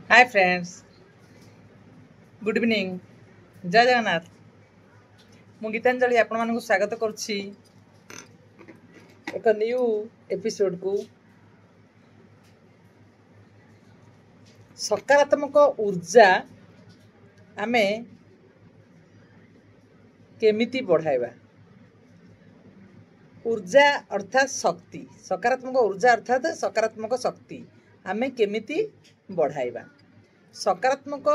Hi friends, good evening, जय जगन्नाथ। मु गीतांजलि आपण मानक स्वागत करुच्ची एक न्यू एपिसोड को। सकारात्मक ऊर्जा आमे केमिति बढ़ाइबा। ऊर्जा अर्थात शक्ति, सकारात्मक ऊर्जा अर्थात सकारात्मक शक्ति आमे केमिति बढ़ाइबा। सकारात्मक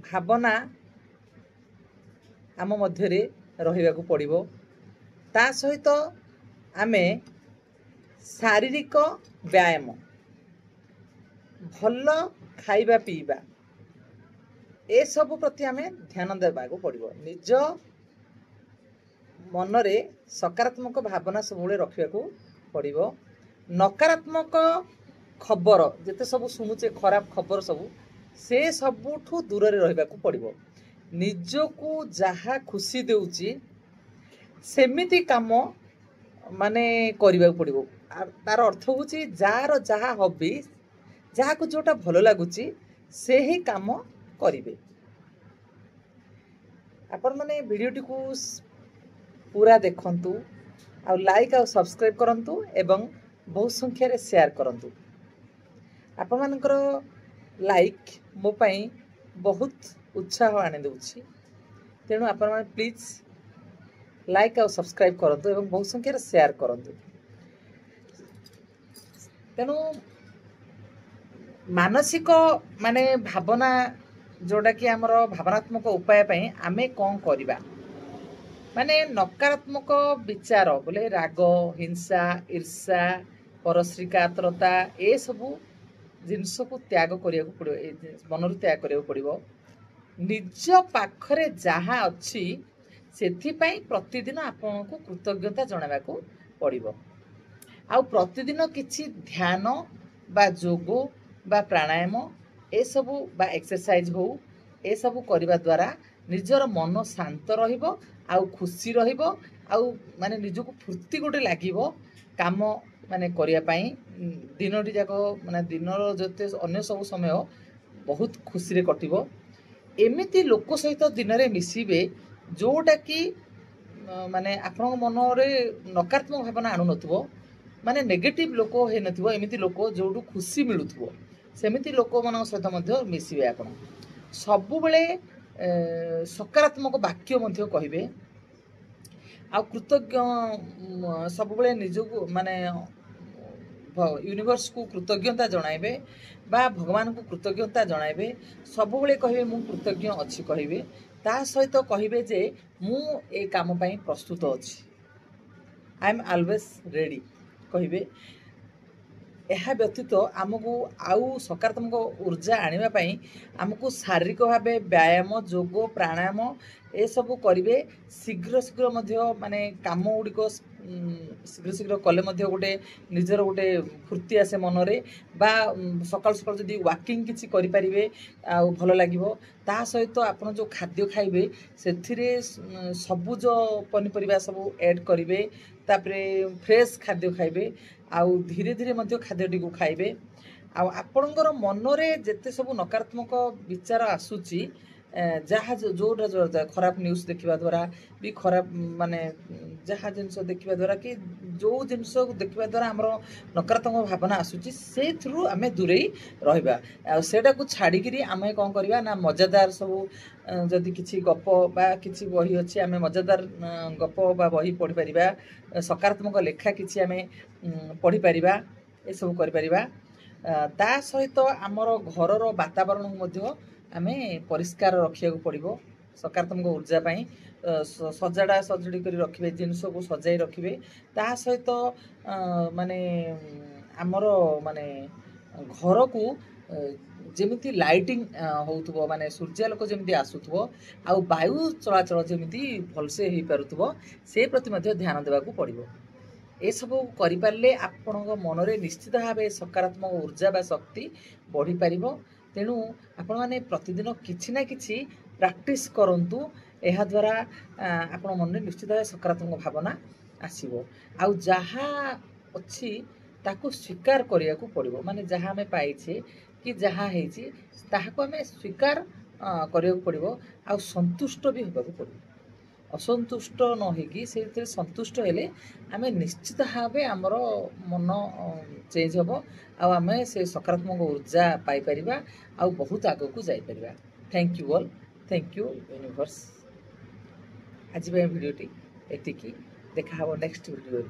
भावना आम मध्यरे रहिबाकु पड़िबो। ता सहित आमे शारीरिक व्यायाम, भल खाइबा पीबा, ए सब प्रति आमे ध्यान देबाकु पड़िबो। निज मनरे सकारात्मक भावना सबुले रखिबाकु पड़िबो। नकारात्मक खबर जेते सब सुनुचे, खराब खबर सब, से सबुठू दूर रे रहिबाकु पड़िबो। निजको जहा खुशी देउची सेमिति काम माने करिबाकु पड़िबो। तार अर्थ होची जार जहा हबी, जहा को जोटा भलो लागुची से ही काम करिवे। आपण माने वीडियोटी को पूरा देखंतु, आ लाइक आ सब्सक्राइब करंतु एवं बहुत संख्या रे शेयर करंतु। आपण मानकर लाइक मो पई बहुत उत्साह आने देउछि। तेणु आपण माने प्लीज लाइक आ सब्सक्राइब करंतु एवं बहुत संख्या रे शेयर करंतु। तेणु मानसिक माने भावना जोड़ा कि आमर भावनात्मक उपाय पई आमे कोन करिबा। माने नकारात्मक विचार बोले राग, हिंसा, ईर्षा, परश्रीकातरता, ए सबू जिनस को त्याग करिया को पड़िबो। मनरु त्याग करिया को पड़िबो। निज पाखरे जहा अछि सेथि पई प्रतिदिन आपन को कृतज्ञता जणाबा को पड़िबो। आ प्रतिदिन किछि ध्यान बा योग बा प्राणायाम ए सबू बा एक्सरसाइज हो, ए सबू करिबा द्वारा निजर मन शांत रहिबो, आउ खुशी रहिबो, आउ माने निजको फुर्ती गोटे लागिबो काम माने करिया पई। दिनटी जाको माने दिनर जते अन्य सब समय बहुत खुशी रे कटिबो। एमिति लोक सहित दिन रे मिसिबे जोटा कि माने आपन मन रे नकारात्मक भावना आनु नथुबो, माने नेगेटिव लोक हे नथिबो। एमिति लोक जोडू खुशी मिलुथुबो सेमिति लोक मन सहित मध्य मिसिबे। आपन सबु बेले सकारात्मक वाक्य मध्य कहिबे, आ कृतज्ञ सबु बेले निजको माने यूनिवर्स को कृतज्ञता जणाइबे बा भगवान को कृतज्ञता जणाइबे। सबु बेले कहिबे मु कृतज्ञ अछि कहिबे। ता सहित कहिबे जे मु ए काम पई प्रस्तुत अछि, आई एम ऑलवेज रेडी कहिबे। यह व्यतीत आमको आउ सकारात्मक ऊर्जा आनिबा पई आमको शारीरिक भावे व्यायाम, योग, प्राणायाम ए सब करिवे। शीघ्र शीघ्र मध्य माने काम गुड़िक शीघ्र शीघ्र कले मध्य गोटे निजर गोटे फुर्ती आसे मनरे, बा सकाल सकाल जदि वाकिंग किछि करि परिवे आ भलो लागिवो। ता सहित आपण जो खाद्य खाइबे सेथिरे सबुज पनिपरिबा सब ऐड करिवे, तापरे फ्रेश खाद्य खाइबे, आउ धीरे धीरे मध्य खाद्यटी को खाइबे। आपणकर मनरे जेते सब नकारात्मक विचार आसुची, जहाँ जोटा खराब न्यूज देखा द्वारा भी खराब माने जहाँ जिनस देखा द्वारा कि जो जिनस देखा द्वारा आमर नकारात्मक भावना आसुची से थ्रू आमे दूरे रहिबा। सेटा को छाड़िकी आमे कौन करवा ना मजादार सब जदि किसी गप बा किसी बही अच्छी आमे मजादार गप बा बही पढ़ी परिबा, सकारात्मक लेखा किसी आमे पढ़ी परिबा, ए सब करि परिबा। ता सहित आमर घरर वातावरण मध्य आमे परिष्कार रखिया को पड़िबो। सकारात्मक ऊर्जा पई सजाड़ा सजड़ी करी रखिबे, जिनस को सजाई रखिबे। ता सहित माने आमर माने घर को जेमिति लाइटिंग होउथबो, माने सूर्यालोक जेमिति आसुथबो, आ वायु चलाचल जेमिति भलसे हेई पारुथबो, से प्रति मध्य ध्यान देबा को पड़िबो। ए सब करि पारले आपनक मनरे निश्चित भावे सकारात्मक ऊर्जा बा शक्ति बढ़ी पारिबो। तेणु आपण माने प्रतिदिन किछि ना किछि प्रैक्टिस करंतु, एहा द्वारा आपण मन निश्चित भावे सकारात्मक भावना आसीबो। आ जहा अछि ताको स्वीकार करिया को पड़िबो माने जहाँ आमे पाइछे कि जहाँ ହେଇଛି ताहाको आमे स्वीकार करिया को पड़िबो आ संतुष्ट भी होबा को पड़िबो असंतुष्ट न होगी से संतुष्ट हेले आमे निश्चित भावे आमर मन चेंज हम आम से सकारात्मक ऊर्जा पाई परिबा आ बहुत आग को जाई परिबा। Thank you all, thank you universe. आज वीडियोटी एतिकी देखा नेक्स्ट वीडियो।